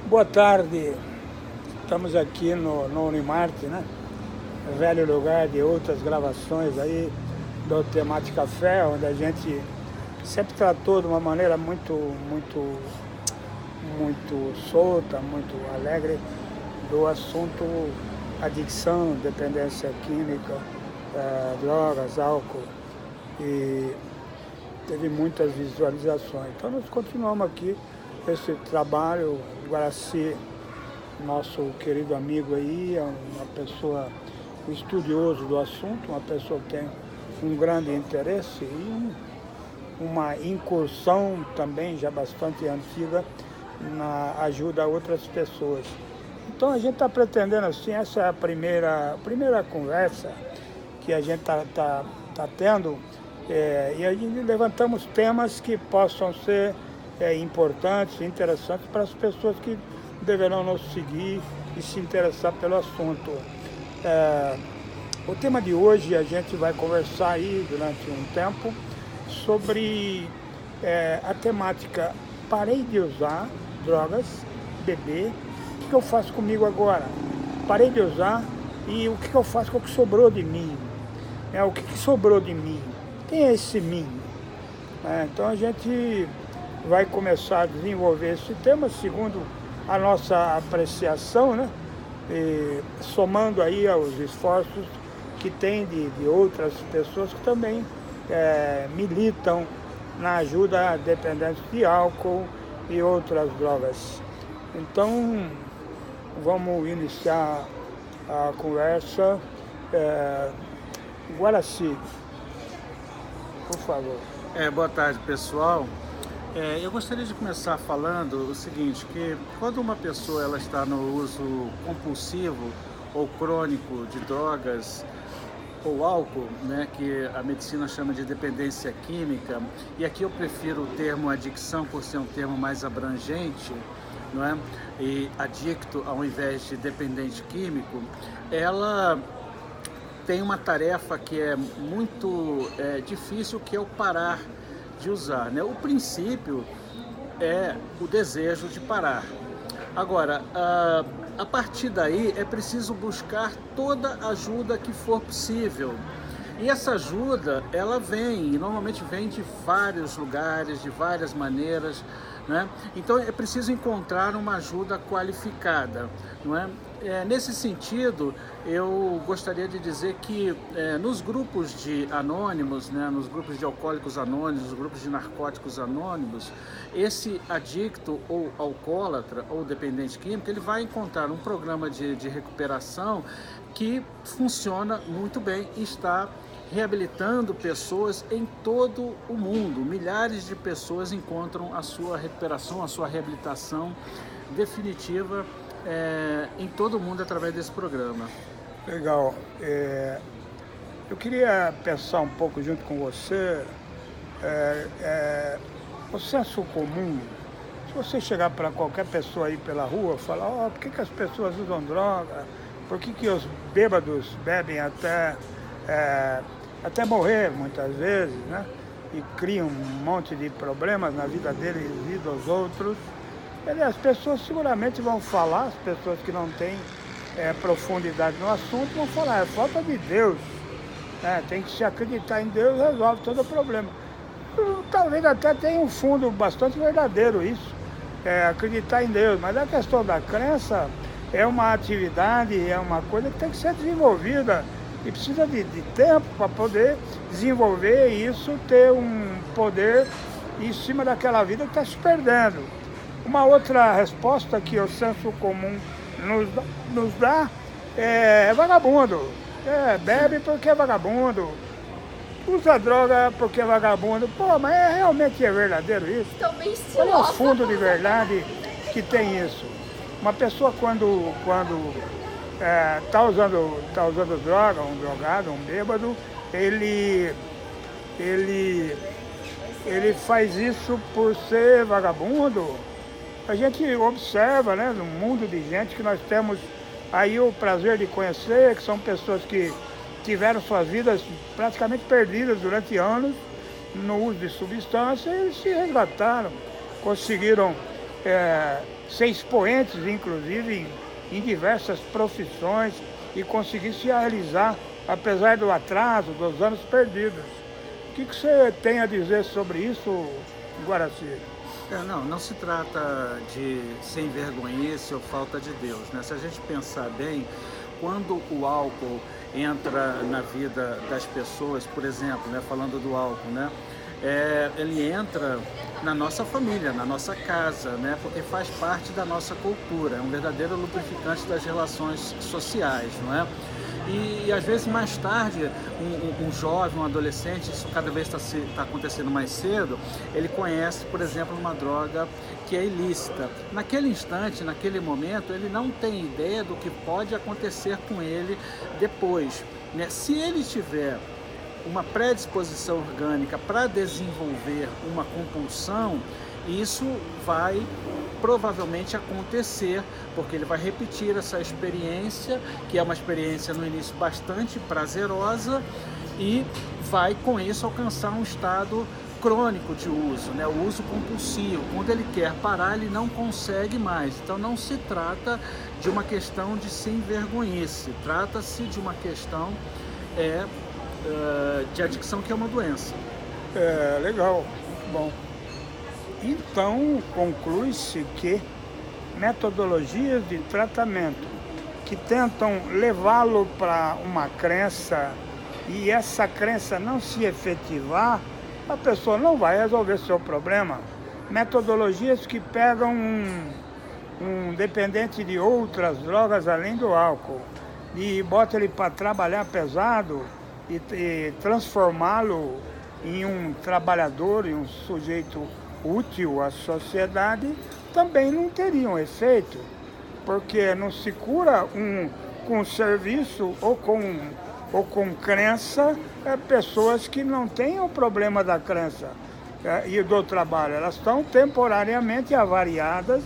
Boa tarde, estamos aqui no Unimarte, né? Velho lugar de outras gravações aí do Temática Café, onde a gente sempre tratou de uma maneira muito solta, muito alegre do assunto adicção, dependência química, drogas, álcool, e teve muitas visualizações. Então nós continuamos aqui esse trabalho. Guaraci, nosso querido amigo aí, é uma pessoa, um estudioso do assunto, uma pessoa que tem um grande interesse e uma incursão também já bastante antiga na ajuda a outras pessoas. Então a gente está pretendendo assim, essa é a primeira conversa que a gente tá tendo, e a gente levantamos temas que possam ser importantes, interessantes para as pessoas que deverão nos seguir e se interessar pelo assunto. O tema de hoje a gente vai conversar aí durante um tempo sobre a temática parei de usar drogas, beber, o que eu faço comigo agora? Parei de usar e o que eu faço com o que sobrou de mim? O que sobrou de mim? Quem é esse mim? Então a gente vai começar a desenvolver esse tema segundo a nossa apreciação, né? E somando aí aos esforços que tem de outras pessoas que também militam na ajuda a dependentes de álcool e outras drogas. Então, vamos iniciar a conversa. Guaraci, por favor. Boa tarde, pessoal. Eu gostaria de começar falando o seguinte, que quando uma pessoa ela está no uso compulsivo ou crônico de drogas ou álcool, né, que a medicina chama de dependência química, e aqui eu prefiro o termo adicção por ser um termo mais abrangente, não é? E adicto ao invés de dependente químico, ela tem uma tarefa que é muito difícil, que é o parar de usar, né? O princípio é o desejo de parar. Agora, a partir daí é preciso buscar toda a ajuda que for possível. E essa ajuda, ela vem, e normalmente vem de vários lugares, de várias maneiras, né? Então é preciso encontrar uma ajuda qualificada, não é? Nesse sentido, eu gostaria de dizer que nos grupos de anônimos, né, nos grupos de alcoólicos anônimos, nos grupos de narcóticos anônimos, esse adicto ou alcoólatra ou dependente químico, ele vai encontrar um programa de recuperação que funciona muito bem e está reabilitando pessoas em todo o mundo. Milhares de pessoas encontram a sua recuperação, a sua reabilitação definitiva em todo o mundo através desse programa. Legal. Eu queria pensar um pouco junto com você, o senso comum. Se você chegar para qualquer pessoa aí pela rua e falar, por que as pessoas usam droga? Por que os bêbados bebem até morrer muitas vezes, né? E criam um monte de problemas na vida deles e vida dos outros. As pessoas seguramente vão falar, as pessoas que não têm profundidade no assunto vão falar, é falta de Deus, né? Tem que se acreditar em Deus, resolve todo o problema. Talvez até tenha um fundo bastante verdadeiro isso, acreditar em Deus, mas a questão da crença é uma atividade, é uma coisa que tem que ser desenvolvida e precisa de tempo para poder desenvolver isso, ter um poder em cima daquela vida que está se perdendo. Uma outra resposta que o senso comum nos dá é vagabundo. Bebe porque é vagabundo. Usa droga porque é vagabundo. Mas realmente é verdadeiro isso? Olha o fundo de verdade que tem isso. Uma pessoa quando tá usando droga, um drogado, um bêbado, ele faz isso por ser vagabundo. A gente observa, né, no mundo de gente que nós temos aí o prazer de conhecer, que são pessoas que tiveram suas vidas praticamente perdidas durante anos no uso de substâncias e se resgataram, conseguiram ser expoentes, inclusive, em diversas profissões e conseguir se realizar, apesar do atraso, dos anos perdidos. O que você tem a dizer sobre isso, Guaraci? Não se trata de sem vergonhice ou falta de Deus, né? Se a gente pensar bem, quando o álcool entra na vida das pessoas, por exemplo, né, falando do álcool, né, ele entra na nossa família, na nossa casa, né, porque faz parte da nossa cultura, é um verdadeiro lubrificante das relações sociais, não é? E às vezes mais tarde, um jovem, um adolescente, isso cada vez está acontecendo mais cedo, ele conhece, por exemplo, uma droga que é ilícita. Naquele instante, naquele momento, ele não tem ideia do que pode acontecer com ele depois, né? Se ele tiver uma predisposição orgânica para desenvolver uma compulsão, isso vai provavelmente acontecer, porque ele vai repetir essa experiência, que é uma experiência no início bastante prazerosa, e vai com isso alcançar um estado crônico de uso, né? O uso compulsivo. Quando ele quer parar, ele não consegue mais. Então não se trata de uma questão de sem vergonhice, trata-se de uma questão de adicção, que é uma doença. Legal, bom. Então, conclui-se que metodologias de tratamento que tentam levá-lo para uma crença e essa crença não se efetivar, a pessoa não vai resolver seu problema. Metodologias que pegam um dependente de outras drogas além do álcool e botam ele para trabalhar pesado e transformá-lo em um trabalhador, em um sujeito útil à sociedade, também não teriam efeito, porque não se cura com serviço ou com crença pessoas que não têm o problema da crença e do trabalho. Elas estão temporariamente avariadas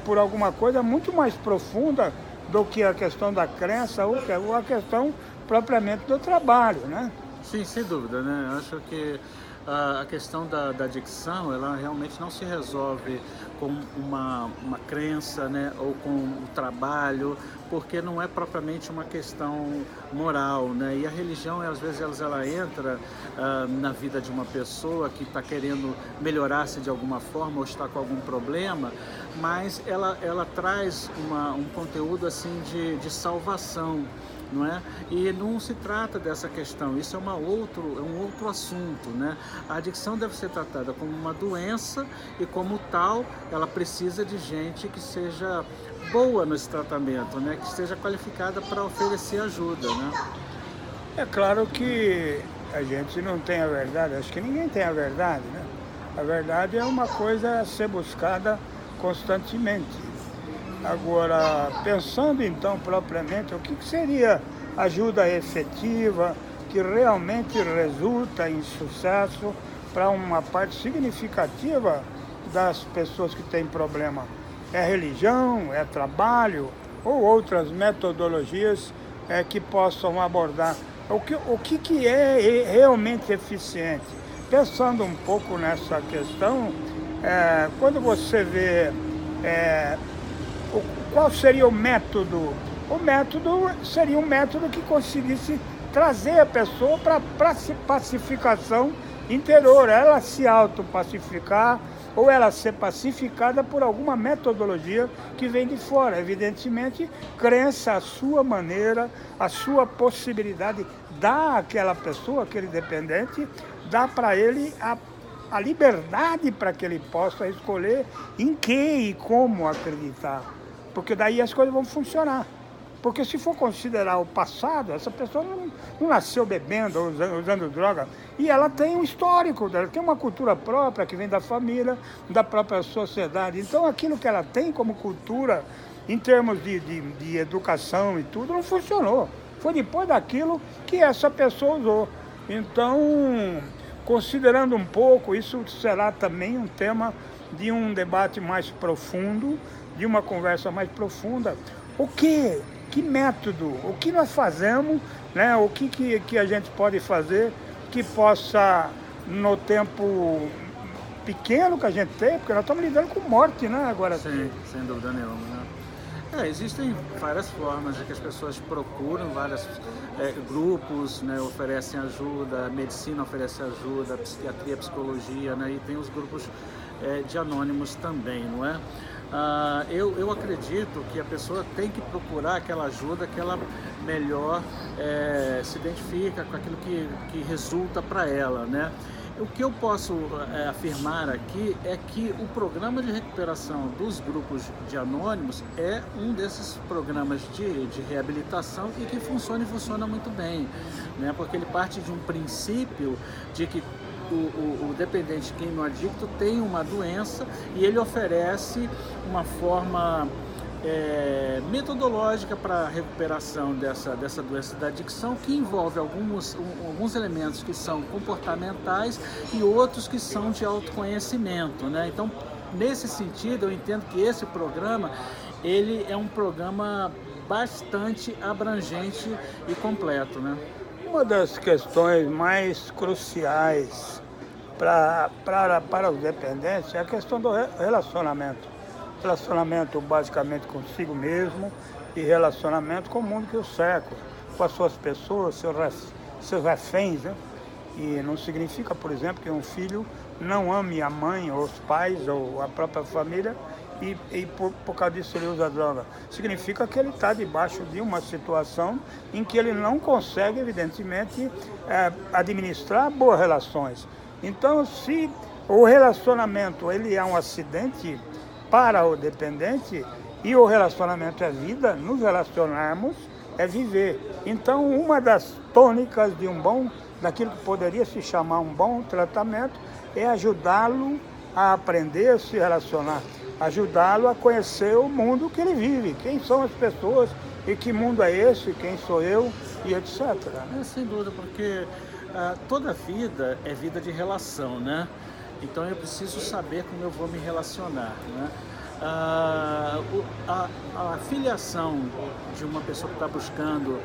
por alguma coisa muito mais profunda do que a questão da crença ou a questão propriamente do trabalho, né? Sim, sem dúvida, né? Eu acho que a questão da adicção, ela realmente não se resolve com uma crença, né, ou com o trabalho, porque não é propriamente uma questão moral, né? E a religião, às vezes, ela entra na vida de uma pessoa que está querendo melhorar-se de alguma forma ou está com algum problema, mas ela traz um conteúdo assim de salvação, não é? E não se trata dessa questão, isso é um outro assunto, né? A adicção deve ser tratada como uma doença e, como tal, ela precisa de gente que seja boa nesse tratamento, né? Que esteja qualificada para oferecer ajuda, né? É claro que a gente não tem a verdade, acho que ninguém tem a verdade, né? A verdade é uma coisa a ser buscada constantemente. Agora, pensando então propriamente, o que seria ajuda efetiva, que realmente resulta em sucesso para uma parte significativa das pessoas que têm problema? É religião, é trabalho ou outras metodologias que possam abordar? O que é realmente eficiente? Pensando um pouco nessa questão, quando você vê qual seria o método? O método seria um método que conseguisse trazer a pessoa para pacificação interior, ela se autopacificar ou ela ser pacificada por alguma metodologia que vem de fora. Evidentemente, crença, a sua maneira, a sua possibilidade, dá àquela pessoa, aquele dependente, dá para ele a liberdade para que ele possa escolher em que e como acreditar. Porque daí as coisas vão funcionar. Porque se for considerar o passado, essa pessoa não nasceu bebendo ou usando droga. E ela tem um histórico, ela tem uma cultura própria que vem da família, da própria sociedade. Então aquilo que ela tem como cultura, em termos de educação e tudo, não funcionou. Foi depois daquilo que essa pessoa usou. Então, considerando um pouco, isso será também um tema de um debate mais profundo, de uma conversa mais profunda. Que método, o que nós fazemos, né? O que a gente pode fazer que possa, no tempo pequeno que a gente tem, porque nós estamos lidando com morte, né? Agora, sim, sem dúvida nenhuma, né? Existem várias formas de que as pessoas procuram, vários grupos, né, oferecem ajuda, a medicina oferece ajuda, a psiquiatria, a psicologia, né, e tem os grupos de anônimos também, não é? Eu acredito que a pessoa tem que procurar aquela ajuda que ela melhor se identifica com aquilo que resulta para ela, né? O que eu posso afirmar aqui é que o programa de recuperação dos grupos de anônimos é um desses programas de reabilitação e que funciona muito bem, né? Porque ele parte de um princípio de que o dependente químico-adicto tem uma doença e ele oferece uma forma metodológica para a recuperação dessa doença da adicção, que envolve alguns elementos que são comportamentais e outros que são de autoconhecimento, né? Então, nesse sentido, eu entendo que esse programa, ele é um programa bastante abrangente e completo, né? uma das questões mais cruciais para os dependentes é a questão do relacionamento. Relacionamento basicamente consigo mesmo e relacionamento com o mundo que o cerca, com as suas pessoas, seus reféns, né? E não significa, por exemplo, que um filho não ame a mãe, ou os pais, ou a própria família, e por causa disso ele usa droga. Significa que ele está debaixo de uma situação em que ele não consegue, evidentemente, administrar boas relações. Então, se o relacionamento ele é um acidente para o dependente, e o relacionamento é vida, nos relacionarmos é viver. Então, uma das tônicas de daquilo que poderia se chamar um bom tratamento, é ajudá-lo a aprender a se relacionar, ajudá-lo a conhecer o mundo que ele vive, quem são as pessoas, e que mundo é esse, quem sou eu, e etc. Sem dúvida, porque toda vida é vida de relação, né? Então eu preciso saber como eu vou me relacionar, né? A filiação de uma pessoa que está buscando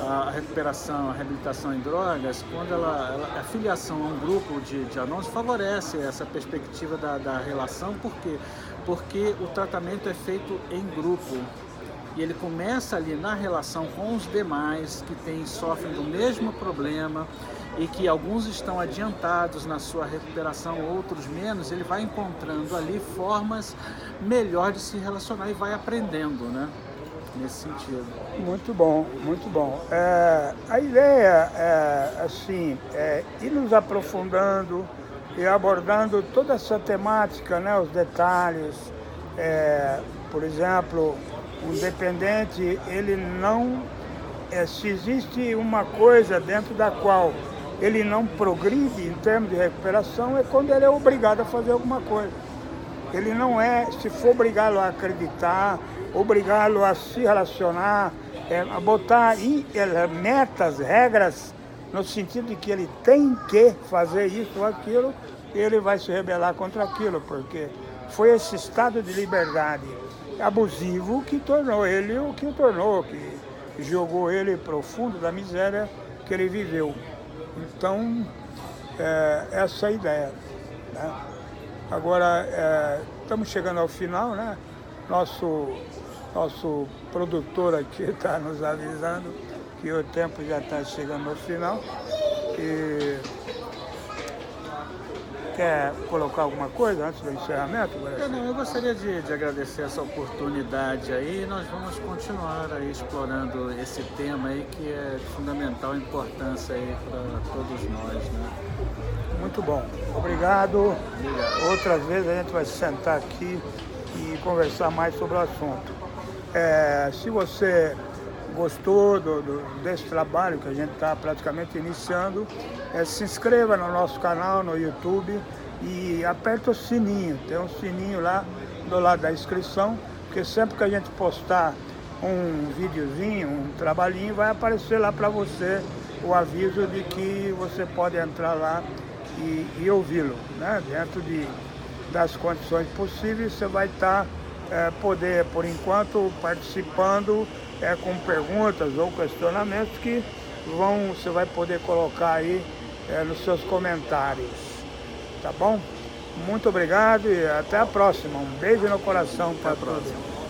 a recuperação, a reabilitação em drogas, quando a filiação a um grupo de anônimos favorece essa perspectiva da relação. Por quê? Porque o tratamento é feito em grupo. E ele começa ali na relação com os demais que sofrem do mesmo problema e que alguns estão adiantados na sua recuperação, outros menos. Ele vai encontrando ali formas melhor de se relacionar e vai aprendendo, né? Nesse sentido. Muito bom, muito bom. A ideia é ir nos aprofundando e abordando toda essa temática, né? Os detalhes. Por exemplo, um dependente, ele não... se existe uma coisa dentro da qual ele não progride em termos de recuperação, é quando ele é obrigado a fazer alguma coisa. Ele não se for obrigá-lo a acreditar, obrigá-lo a se relacionar, a botar metas, regras, no sentido de que ele tem que fazer isso ou aquilo, ele vai se rebelar contra aquilo, porque foi esse estado de liberdade abusivo que tornou ele o que o tornou, que jogou ele profundo da miséria que ele viveu. Então, essa é a ideia, né? Agora, estamos chegando ao final, né? Nosso produtor aqui está nos avisando que o tempo já está chegando ao final. E quer colocar alguma coisa antes do encerramento? Eu gostaria de agradecer essa oportunidade aí. Nós vamos continuar aí explorando esse tema aí que é de fundamental importância aí para todos nós, né? Muito bom. Obrigado. Obrigado. Outras vezes a gente vai sentar aqui e conversar mais sobre o assunto. Se você gostou desse trabalho que a gente está praticamente iniciando, se inscreva no nosso canal no YouTube e aperta o sininho. Tem um sininho lá do lado da inscrição, porque sempre que a gente postar um videozinho, um trabalhinho, vai aparecer lá para você o aviso de que você pode entrar lá e ouvi-lo, né? Dentro das condições possíveis, você vai estar poder, por enquanto, participando com perguntas ou questionamentos que você vai poder colocar aí nos seus comentários, tá bom? Muito obrigado e até a próxima. Um beijo no coração para todos.